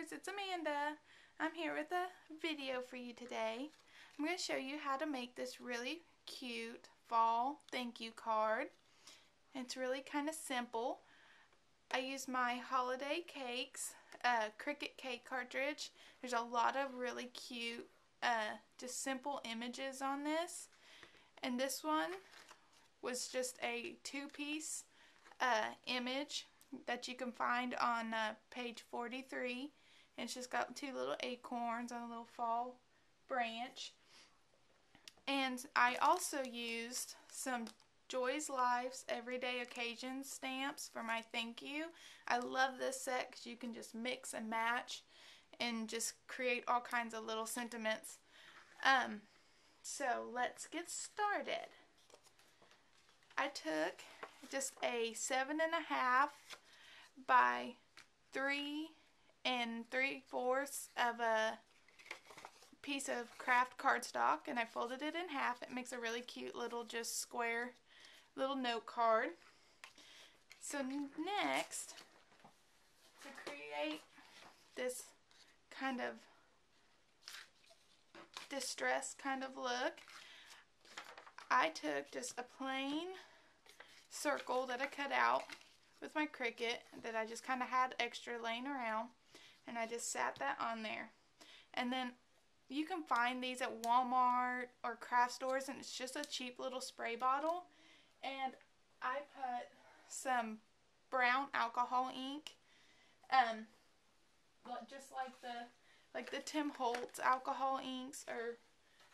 Creators, it's Amanda. I'm here with a video for you today. I'm going to show you how to make this really cute fall thank you card. It's really kind of simple. I use my Holiday Cakes Cricut cake cartridge. There's a lot of really cute just simple images on this, and this one was just a two-piece image that you can find on page 43. And it's just got two little acorns on a little fall branch. And I also used some Joy's Life's Everyday Occasions stamps for my thank you. I love this set because you can just mix and match and just create all kinds of little sentiments. So let's get started. I took just a 7.5 by 3 3/4 of a piece of craft cardstock, and I folded it in half. It makes a really cute little just square little note card. So next, to create this kind of distressed kind of look, I took just a plain circle that I cut out with my Cricut that I just kind of had extra laying around, and I just sat that on there. And then you can find these at Walmart or craft stores, and it's just a cheap little spray bottle. And I put some brown alcohol ink, just like the Tim Holtz alcohol inks or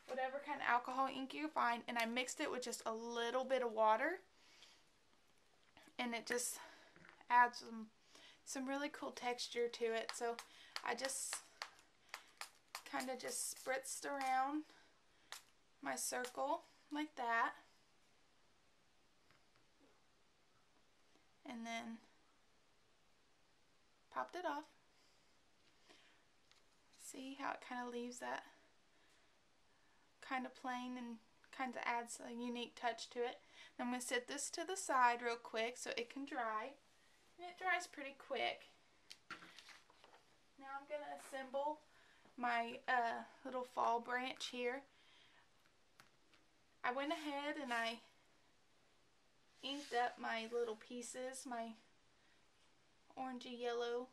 whatever kind of alcohol ink you find, and I mixed it with just a little bit of water, and it just adds some really cool texture to it. So I just kind of just spritzed around my circle like that, and then popped it off. See how it kind of leaves that kind of plain and kind of adds a unique touch to it. I'm going to set this to the side real quick so it can dry, and it dries pretty quick. Now I'm going to assemble my little fall branch here. I went ahead and I inked up my little pieces, my orangey yellow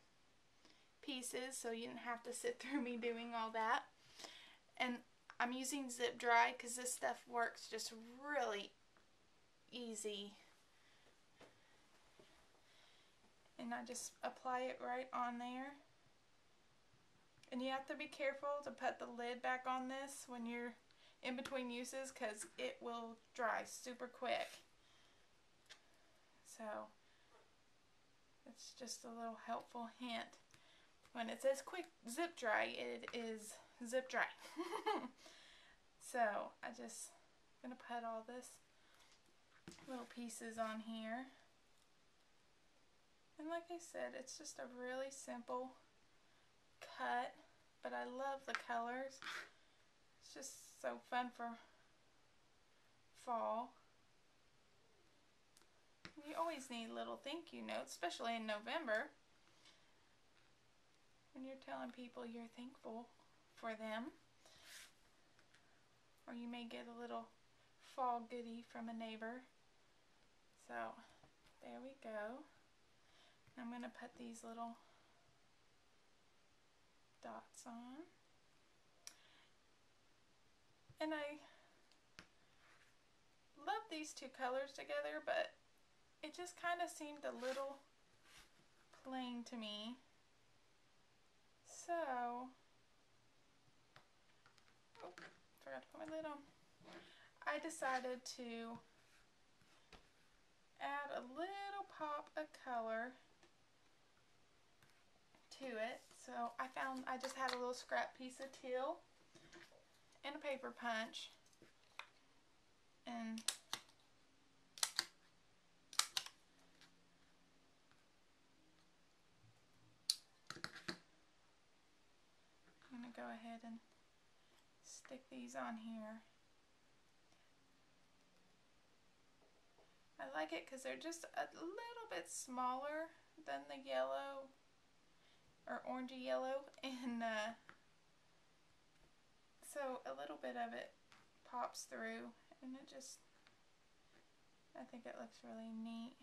pieces, so you didn't have to sit through me doing all that. And I'm using Zip Dry because this stuff works just really easy. And I just apply it right on there. And you have to be careful to put the lid back on this when you're in between uses, because it will dry super quick. So it's just a little helpful hint. When it says quick zip dry, it is zip dry. So I just gonna put all this little pieces on here. And like I said, it's just a really simple cut, but I love the colors. It's just so fun for fall. You always need little thank you notes, especially in November, when you're telling people you're thankful for them. Or you may get a little fall goodie from a neighbor. So there we go. I'm going to put these little dots on. And I love these two colors together, but it just kind of seemed a little plain to me. So, oh, forgot to put my lid on. I decided to add a little pop of color to it. So I just had a little scrap piece of teal and a paper punch, and I'm going to go ahead and stick these on here. I like it because they're just a little bit smaller than the yellow or orangey yellow, and so a little bit of it pops through, and it just, I think it looks really neat.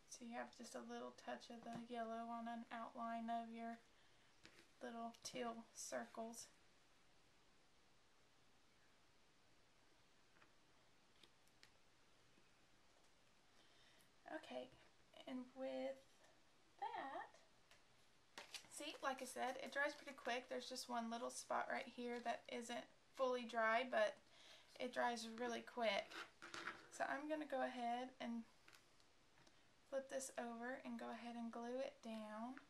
So you have just a little touch of the yellow on an outline of your little teal circles. Okay, and with that, see, like I said, it dries pretty quick. There's just one little spot right here that isn't fully dry, but it dries really quick. So I'm going to go ahead and flip this over and go ahead and glue it down,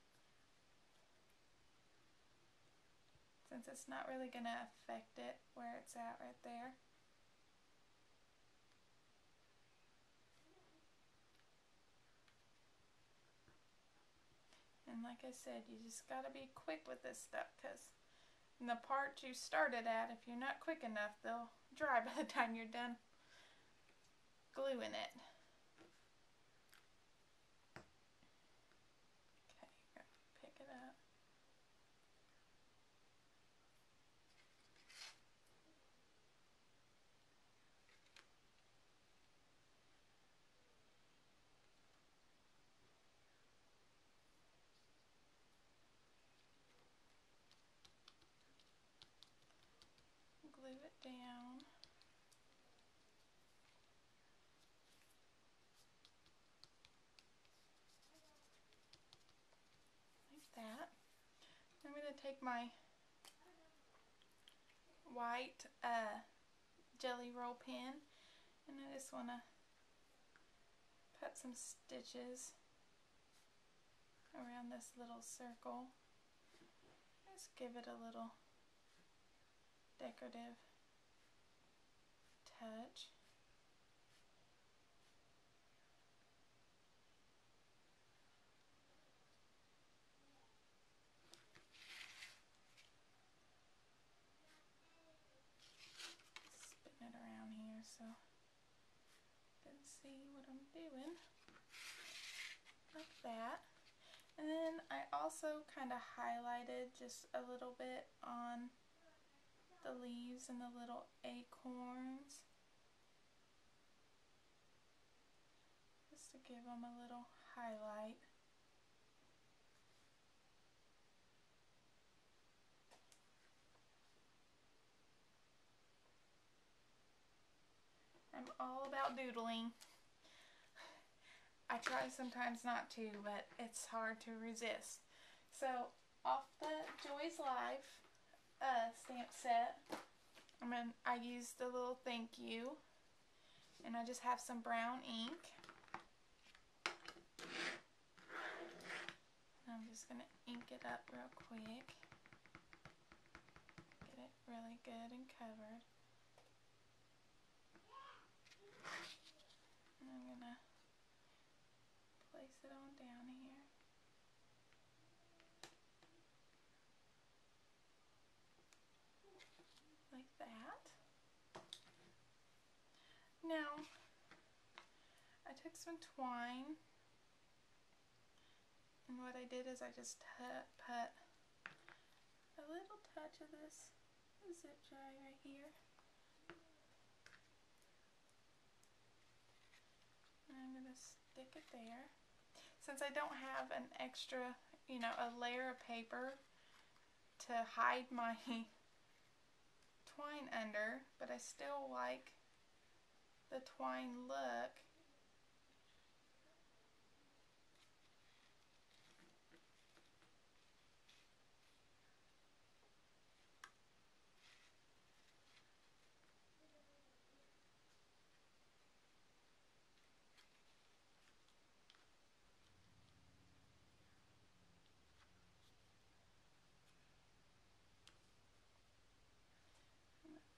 since it's not really going to affect it where it's at right there. And like I said, you just got to be quick with this stuff, because the part you started at, if you're not quick enough, they'll dry by the time you're done gluing it. Okay, pick it up. Glue it down. Like that. I'm going to take my white jelly roll pen, and I just want to put some stitches around this little circle. Just give it a little decorative touch. Spin it around here so you can see what I'm doing. Like that. And then I also kind of highlighted just a little bit on the leaves and the little acorns, just to give them a little highlight. I'm all about doodling. I try sometimes not to, but it's hard to resist. So off the Joy's Life stamp set, I used the little thank you, and I just have some brown ink. I'm just going to ink it up real quick. Get it really good and covered. And I'm going to place it on down here. Like that. Now, I took some twine, and what I did is I just put a little touch of this zip tie right here. And I'm going to stick it there. Since I don't have an extra, a layer of paper to hide my twine under, but I still like the twine look,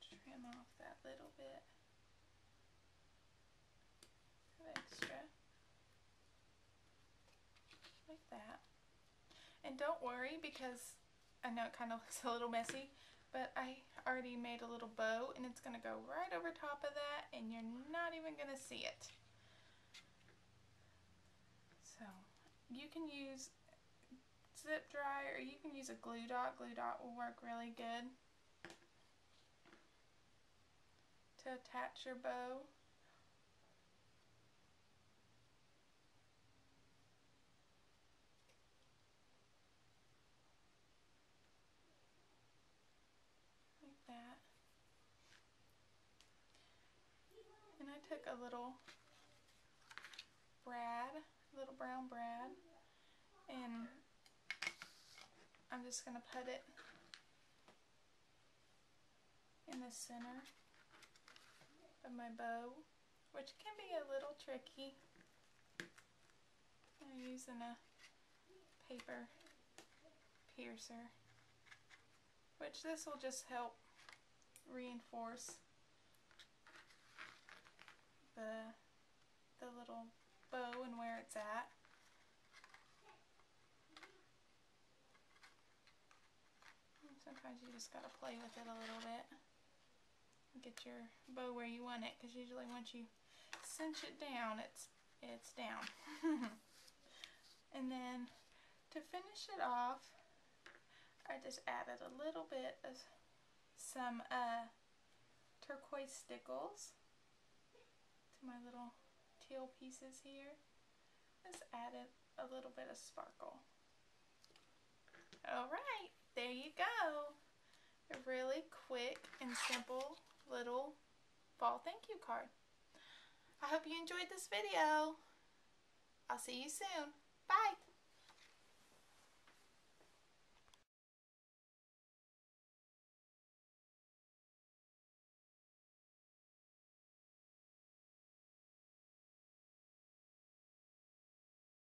trim off that little bit of extra, like that. And don't worry, because I know it kind of looks a little messy, but I already made a little bow, and it's going to go right over top of that, and you're not even going to see it. So you can use zip dry, or you can use a glue dot. Glue dot will work really good to attach your bow. Like that. And I took a little brad, little brown brad, and I'm just going to put it in the center of my bow, which can be a little tricky. I'm using a paper piercer, which this will just help reinforce the little bow and where it's at. And sometimes you just gotta play with it a little bit and get your bow where you want it, because usually once you cinch it down, it's down. And then to finish it off, I just added a little bit of some turquoise stickles to my little teal pieces here. Just added a little bit of sparkle. Alright, there you go. A really quick and simple little fall thank you card. I hope you enjoyed this video. I'll see you soon. Bye.